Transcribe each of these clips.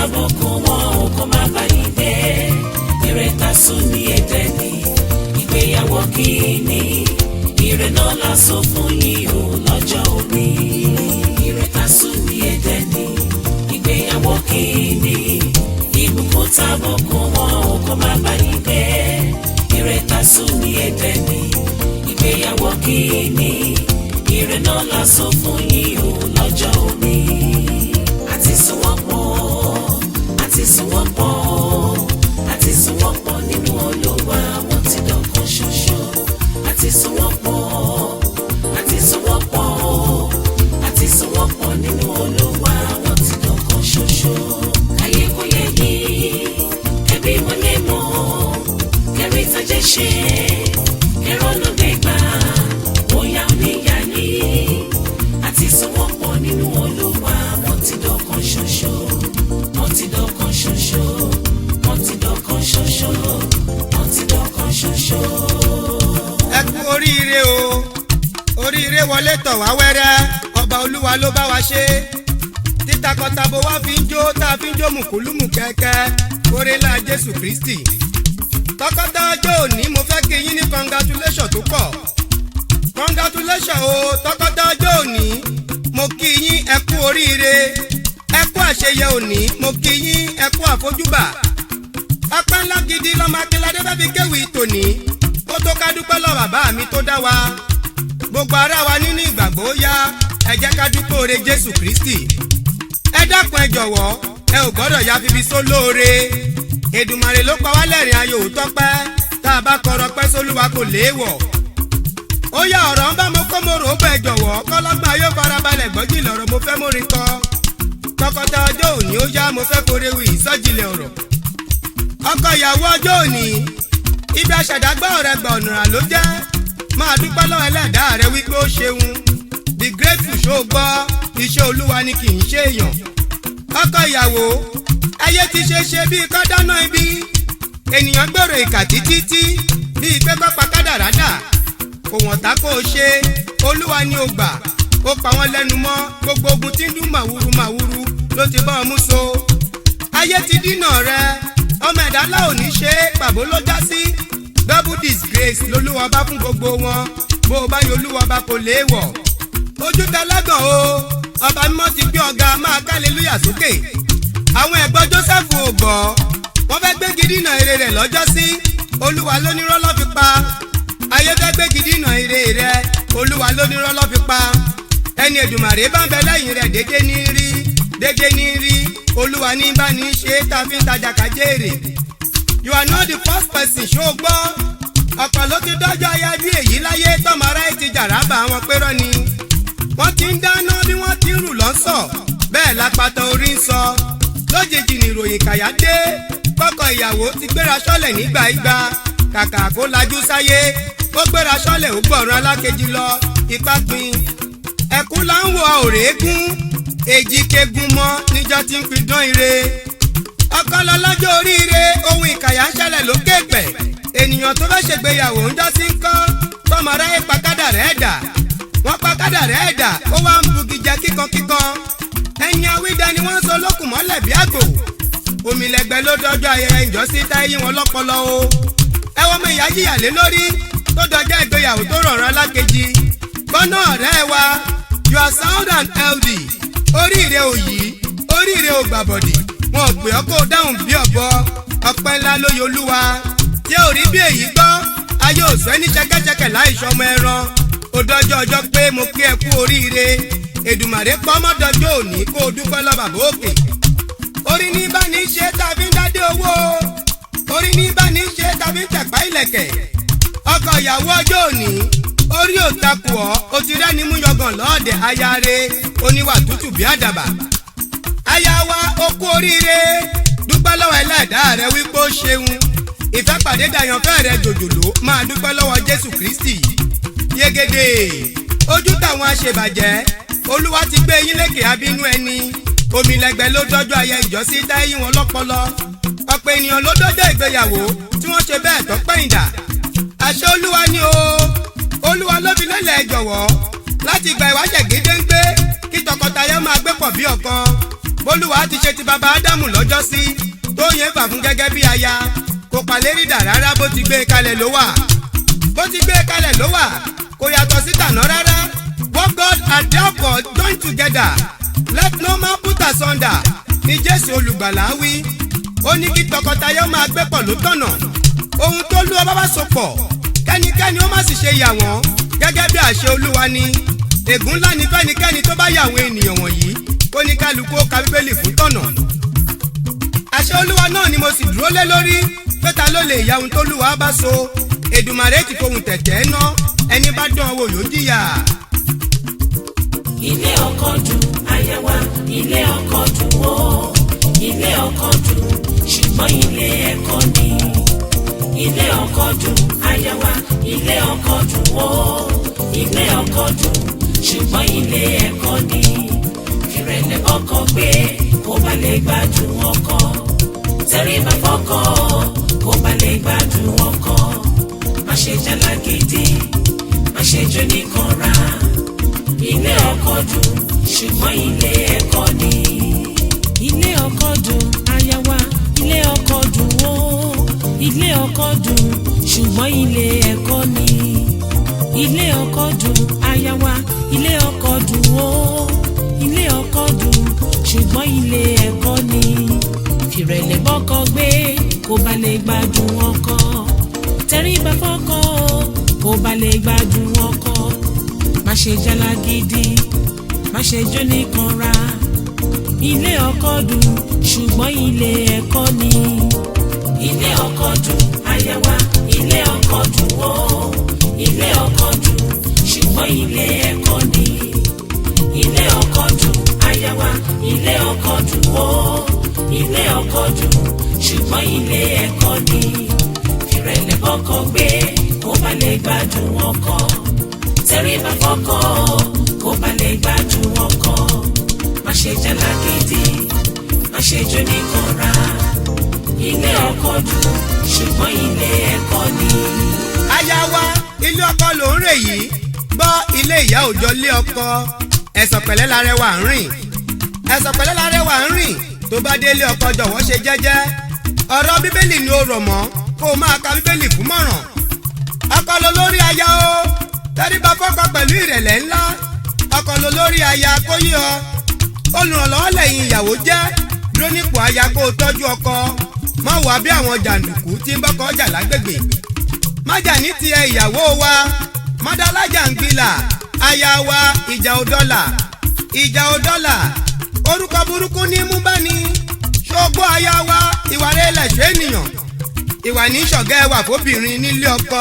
tábùkù wọn ò kó má bá yín gbé. Ire tásùn ní Édẹ́nì, ìgbéyàwó kìíní. Ire náà la sọ fún yín o lọ́jọ́ òní. Ire tásùn ní Édẹ́nì, ìgbéyàwó kìíní. Ìbùkún tábùkù wọn ò kó má bá yín gbé. Ire tásùn ní Édẹ́nì, ìgbéyàwó kìíní. Ire náà la sọ fún yín o lọ́jọ́ òní. Àti sowọ́pọ̀, àti sowọ́pọ̀, àti sowọ́pọ̀ nínú Olúwa wọ́n ti dọ̀kan ṣoṣo. Àti sowọ́pọ̀, àti sowọ́pọ̀, àti sowọ́pọ̀ nínú Olúwa wọ́n ti dọ̀kan ṣoṣo. Káyé kó yẹ yín, kẹ́bí wọlé mọ́, kẹ́rí tajẹ́ ṣe, kẹ́rọ́ ló gbé gbà, bóyá oníyà yín. Àti sowọ́pọ̀ nínú Olúwa wọ́n ti dọ̀kan ṣoṣo. Wọ́n ti dọ̀kan ṣoṣo, wọ́n ti dọ̀kan ṣoṣo, wọ́n ti dọ̀kan ṣoṣo. Ẹ kú oríire o, oríire wọlé tọ̀ wá wẹ́rẹ́, ọba Olúwa ló bá wa ṣe. Títakọtabo wá fi ń jó, tá a fi ń jó mùkúlùmù kẹ́kẹ́, orélà Jésù Kristi. Tọkọtaya ọjọ́ òní mo fẹ́ kí yín ní congratulation tó pọ̀. Congratulation o, tọkọtaya ọjọ́ òní, mo kí yín ẹ kú oríire. Ẹ kú àṣeyẹ òní, mo kí yín ẹ kú àfojúbà. Ọpẹ́ ńlá gidi lọ́mọ Akínládé bá fi kéwì tòní. Ó tó ká dúpẹ́ lọ bàbá mi tó dá wa. Gbogbo ará wa nínú ìgbàgbọ́ yá, ẹ jẹ́ ká dúpẹ́ oore Jésù Kristi. Ẹ dákun ẹ jọ̀wọ́, ẹ ò gbọ́dọ̀ ya fibi sólóore. Èdùmàrè ló pa wá lẹ́rìn ayọ̀ òótọ́ pẹ́, tá a bá kọrọ pẹ́ sólúwa kò léèwọ̀. Ó yá ọ̀rọ̀ ń bá mo kó mo rò ó bẹ̀ jọ̀wọ́, kọ́lọ́gbọ́n ayé farabalẹ̀ gbọ́jì lọ̀rọ̀ mo fẹ́ mórin kọ. Tọkọtaya ọjọ́ òní ó yá mo fẹ́ korewì ìsọjìlẹ̀ ọ̀rọ̀. Ọkọ ìyàwó ọjọ́ òní, ibi àṣàdágbà ọ̀rẹ́ gbà ọ̀nà ló jẹ́. Máa dúpẹ́ lọ́wọ́ ẹlẹ́dàá rẹ wípé ó ṣeun. Be grateful ṣó gbọ́, iṣẹ́ Olúwa ni kì í ṣe èèyàn. Ọkọ ìyàwó, ayé ti ṣe bíi kọ́ dáná ibi. Ènìyàn gbèrò ìkà títí bíi pé kọ́ pa kádàrádà. Kò wọ̀n tá kó o ṣe, Olúwa ni ó gbà. Ó pa wọ́n lẹ́nu mọ́, gbogbo ogun tí ń dún màwúrú màwúrú ló ti bá ọ mú so. Ayé ti dínà rẹ, ọmọ ẹ̀dá láò ní ṣe é, pàbó ló já sí. Double disgrace lolúwa bá fún gbogbo wọn, bó o bá yọ Olúwa bá kò léèwọ̀. Ojú tẹlẹ́gàn o, ọba mímọ́ ti gbé ọ̀gá máa kálẹ́lúyà sókè. Àwọn ẹ̀gbọ́n Jósẹ́fù ò gbọ́, wọ́n fẹ́ gbégi dínà ire rẹ̀ lọ́jọ́ sí. Olúwa ló ní rọ́lọ́ fi pa. Ayé fẹ́ gbégi dínà ire rẹ̀, Olúwa ló ní rọ́lọ́ fi pa. Ẹni Èdùmàrè bá ń bẹ lẹ́yìn rẹ̀ dédé ní rí. Olúwa ní bá ní ṣe tá a fi ń tajà kájèrè. You are not the first person ṣó gbọ́. Ọ̀pọ̀ ló ti dọ́jọ́ aya bí èyí láyé tọ́mọ aráyé ti jàrábà àwọn pérọ́ ni. Wọ́n ti ń dáná bí wọ́n ti ń rù lọ́sọ̀, bẹ́ẹ̀ lápáta orí ń sọ. Lójijì ni ìròyìn kàyà dé, kọ́kọ́ ìyàwó ti gbéra sọ́lẹ̀ nígbà igba. Kàkà kó lajú sáyé, ó gbéra sọ́lẹ̀ ó gbọ̀run alákejì lọ, ipá pin. Ẹ̀kún là ń wo òrèégún, èjì kegun mọ́ níjọ́ tí ń pidán ire. Ọkọ lọ lọ́jọ́ oríire, ohun ìkàyà ń ṣẹlẹ̀ lókè pẹ̀. Ènìyàn tó fẹ́ ṣègbéyàwó ń jọ́ sí ń kọ́, tọ́mọ aráyé pa kádàrá ẹ̀dà. Wọ́n pa kádàrá ẹ̀dà, ó wá ń bugi jẹ kíkankíkan. Ẹni awídá ni wọ́n ń so lókùn mọ́lẹ̀ bí àgbò. Òmìlẹ̀gbẹ́ ló dọ́jọ́ ayẹyẹ ìjọsí táyé wọn lọ́pọlọ o. Ẹ wọ́n mọ ìyá jìyà lé lórí tó dọjọ́ ìgbéyàwó tó rọ̀rùn alákejì. Gbọ́nà ọ̀rẹ́ wa, you are sound and healthy. Oríire ò yí, oríire ò gbàbọ̀dì. Wọn ò pè ọ́ kó dáhùn bí ọ̀bọ. Ọpẹ́ ńlá ló yọ Olúwa. Tí ò rí bí èyí gbọ́, ayé ò sọ ẹni ṣẹkẹ́ṣẹkẹ̀ láì ṣọmọ ẹran. Ó dọjọ́ ọjọ́ pé mo kí ẹ kú oríire. Èdùmàrè pọ́ mọ́dọ́jọ́ òní kó o dúpẹ́ lọ bàbá òkè. Orí ní bá ní ṣe tàbí ń dádé owó. Orí ní bá ní ṣe tàbí ń tẹ̀pá ìlẹ̀kẹ̀. Ọkọ ìyàwó ọjọ́ òní, orí ò takò ọ́, o ti rẹ́ni mú yọgàn lọ́ọ̀dẹ̀ ayáre, oníwà tútù bí àdàbà. Aya wa ó kú oríire, dúpẹ́ lọ́wọ́ ẹlẹ́dàá rẹ wípé ó ṣeun. Ìfẹ́ pàdé dàyànfẹ́ rẹ jòjòló, máa dúpẹ́ lọ́wọ́ Jésù Kristi. Yégede, ojú táwọn aṣèbàjẹ́, Olúwa ti gbé yín lékè abínú ẹni. Òmìlẹ̀gbẹ́ ló dọ́jọ́ ayẹ ìjọsí táyé wọn lọ́pọlọ. Ọ̀pọ̀ ènìyàn ló dọ́jọ́ ìgbéyàwó tí wọ́n ṣe bẹ́ẹ̀ tó pẹ̀yìndà. Àṣẹ Olúwa ni o, Olúwa ló fi lélẹ̀ ẹ jọ̀wọ́ láti gba ìwáṣẹ̀ gédéńgbé kí tọkọtaya máa gbé pọ̀ bí ọ̀kan. bólúwa ti ṣe ti baba ádámù lọ́jọ́ sí tó yẹn fà fún gẹ́gẹ́ bí aya kò pàlérí dà rárá bó ti gbé e kalẹ̀ ló wà bó ti gbé e kalẹ̀ ló wà kò yàtọ̀ sí tàná rárá. What God had therefore joined together let no man put asunder ni Jésù olùgbàlà wí. Ó ní kí tọkọtaya máa gbé pọ̀ ló tọ̀nà ohun tó lú ọba bá so pọ̀ kẹ́nikẹ́ni ó má sì ṣe yà wọ́n gẹ́gẹ́ bí àṣẹ Olúwa ni. Ègún ńlá ni fẹ́nikẹ́ni tó bá yà àwọn ènìyàn wọ̀nyí kó ní kálukú ó ka Bíbélì fún tọ̀nà. Àṣẹ Olúwa náà ni mo sì dúró lé lórí pé ta ló lè ya ohun tó Olúwa bá so. Èdùmàrè ti fohùn tẹ̀tẹ̀ ná ẹni bá dán wò yóò jìyà. Ilé ọkọ dùn aya wa ilé ọkọ dùn ó ilé ọkọ dùn ṣùgbọ́n ilé ẹ̀kọ́ ni. Ilé ọkọ dùn aya wa ilé ọkọ dùn ó ilé ọkọ dùn ṣùgbọ́n ilé ẹ̀kọ́ ni. Fìrẹ̀lẹ̀ ọkọ gbé kó bá lè gbádùn ọkọ tẹríba fọ́kọ kó bá lè gbádùn ọkọ. Má ṣe jálagídí má ṣe jó níkanra. Ilé ọkọ dùn ṣùgbọ́n ilé ẹ̀kọ́ ni. Ilé ọkọ dùn aya wa ilé ọkọ dùn ó ilé ọkọ dùn ṣùgbọ́n ilé ẹ̀kọ́ ni. Ilé ọkọ dùn aya wa ilé ọkọ dùn ó ilé ọkọ dùn ṣùgbọ́n ilé ẹ̀kọ́ ni. Fìrẹ̀lẹ̀ bọ́kọ gbé kó bá lè gbádùn ọkọ tẹríba fọ́kọ kó bá lè gbádùn ọkọ. Má ṣe jálagídí má ṣe jó níkanra. Ilé ọkọ dùn ṣùgbọ́n ilé ẹ̀kọ́ ni. Ilé ọkọ dùn aya wa ilé ọkọ dùn ó ilé ọkọ dùn ṣùgbọ́n ilé ẹ̀kọ́ ni. Ilé ọkọ dùn aya wa ilé ọkọ dùn ó ilé ọkọ dùn ṣùgbọ́n ilé ẹ̀kọ́ ni. Fìrẹ̀lẹ̀ bọ́kọ gbé kó bá lè gbádùn ọkọ tẹríba fọ́kọ kó bá lè gbádùn ọkọ. Má ṣe jálagídí má ṣe jó níkanra. Ilé ọkọ dùn ṣùgbọ́n ilé ẹ̀kọ́ ni. Aya wa ilé ọkọ ló ń rè yìí gbọ́ ilé ìyá òjọ lé ọkọ ẹ̀sọ̀ pẹ̀lẹ́ larẹwà ń rìn ẹ̀sọ̀ pẹ̀lẹ́ larẹwà ń rìn tó bá délé ọkọ jọ̀wọ́ ṣe jẹ́jẹ́ ọ̀rọ̀ Bíbélì ni ó rọ̀ mọ́ kó o máa ka Bíbélì fún mọ̀ràn. Ọkọ ló lórí aya o tẹríba fọ́kọ pẹ̀lú ìrẹ̀lẹ̀ ńlá. Ọkọ ló lórí aya kó yí ọ olùrànlọ́wọ́ lẹ́yìn ìyàwó jẹ́ dúró nípò aya kó o tọ́jú ọkọ má wà bí àwọn jàǹdùkú tí ń bọ́kọ jà lágbègbè. Má jà ní tiẹ̀ ìyàwó wa má dá lájà ń gbilà aya wa ìjà ò dọ́là ìjà ò dọ́là orúkọ burúkú ní mú bá ní. Ṣógbó aya wa ìwà rẹ̀ lẹ̀ṣọ́ ènìyàn ìwà ní ṣọ̀gẹ́ wà fóbìnrin nílé ọkọ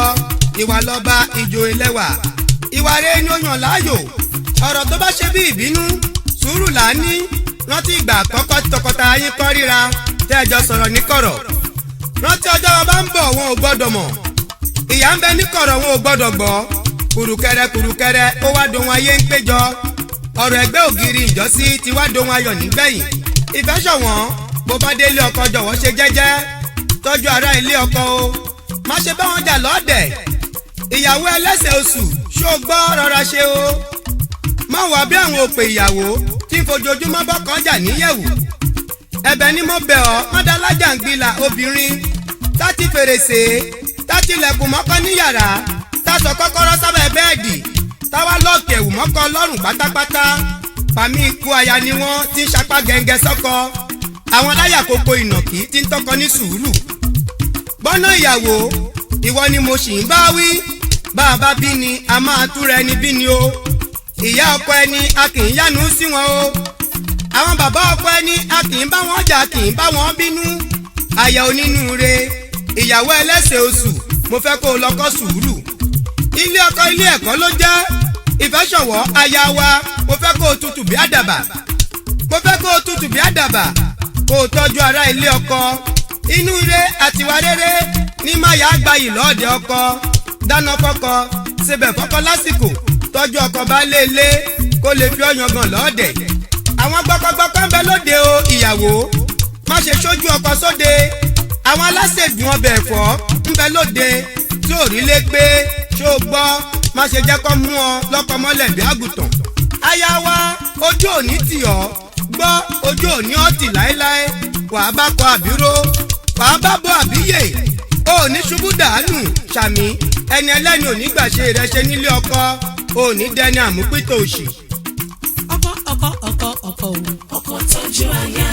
ìwà lọ́ba ìjò ẹlẹ́wà ìwà rẹ̀ ni ó yàn láàyò. Ọ̀rọ̀ tó bá ṣe bí ìbínú sùúrù là ń ní. Rántí ìgbà àkọ́kọ́ tọkọtaya yín kọ́ ríra tẹ́ ẹ jọ sọ̀rọ̀ ní kọ̀rọ̀. Rántí ọjọ́ wọn bá ń bọ̀ wọn ò gbọ́dọ̀ mọ̀ ìyá ń bẹ ní kọ̀rọ̀ wọn ò gbọ́dọ̀ gbọ́. Kùrùkẹrẹ ó wá dohun ayé ń péjọ. Ọ̀rọ̀ ẹgbẹ́ ògiri ìjọsí ti wá dohun ayọ̀ nígbẹ̀yìn. Ìfẹ́ ṣọ̀wọ́n bó bá délé ọkọ jọ̀wọ́ ṣe jẹ́jẹ́ tọ́jú ará ilé ọkọ o má ṣe bá wọn jà lọ́dẹ̀. Ìyàwó ẹlẹ́sẹ̀ oṣù ṣó gbọ́ rọra ṣe o má wà bí àwọn òpè ìyàwó tí ń fojoojúmọ́ bọ́kàn jà níyẹ̀wù. Ẹ̀bẹ̀ ni mo bẹ̀ ọ́ má dá lájà ń gbilà obìnrin tátí fèrèsé tátí ilẹ̀kùn mọ́kọ́ ní yàrá tásọ kọ́kọ́rọ́ sábẹ́ bẹ́ẹ̀dì táwa lọ́ọ̀kì ẹ̀wù mọ́kọ́ lọ́rùn pátápátá. Pàmí ikú aya ni wọ́n ti ń sapá gẹ́ngẹ́ sọ́kọ. Àwọn láyà kókó ìnàkí ti ń tọ́kọ ní sùúrù. Gbọ́nà ìyàwó ìwọ ni mo sì ń bá wí. Bá a bá bí ni a máa túra ẹni bí ni o. Ìyá ọkọ ẹni a kì í yánu sí wọn o. Àwọn bàbá ọkọ ẹni a kì í bá wọn jà kì í bá wọn bínú. Aya onínúure ìyàwó ẹlẹ́sẹ̀ oṣù mo fẹ́ kó o lọ́kọ́ sùúrù. Ilé ọkọ ilé ẹ̀kọ́ ló jẹ́. Ìfẹ́ ṣọ̀wọ́ aya wa mo fẹ́ kó o tutù bí àdàbà. Mo fẹ́ kó o tutù bí àdàbà kó o tọ́jú ará ilé ọkọ. Inú ire àtiwá rere ní máyà gbayì lọ́ọ̀dẹ̀ ọkọ. Dáná fọ́kọ sebẹ̀ fọ́kọ lásìkò tọ́jú ọkọ bá lé kó lè fi ọyàn gan lọ́ọ̀dẹ̀. Àwọn gbọ́kọgbọ́kọ́ ń bẹ lóde o ìyàwó má ṣe ṣojú ọkọ sóde. Àwọn aláṣẹ̀dùn ọbẹ̀ ẹ̀fọ́ ń bẹ lóde tí ò rí lé pé ṣó gbọ́ má ṣe jẹ́ kó mú ọ lọ́kọ mọ́lẹ̀ bí àgùntàn. Aya wa ojú òní tì ọ́ gbọ́ ojú òní ọtí láéláé wàá bá kọ àbíró wàá bá bọ àbíyè ó ní ṣubú dànù sàmì ẹni ẹlẹ́ni ò ní gbàṣe rẹ ṣe nílé ọkọ ó ní dẹni àmúpítò òṣì. ọkọ tọ́jú aya.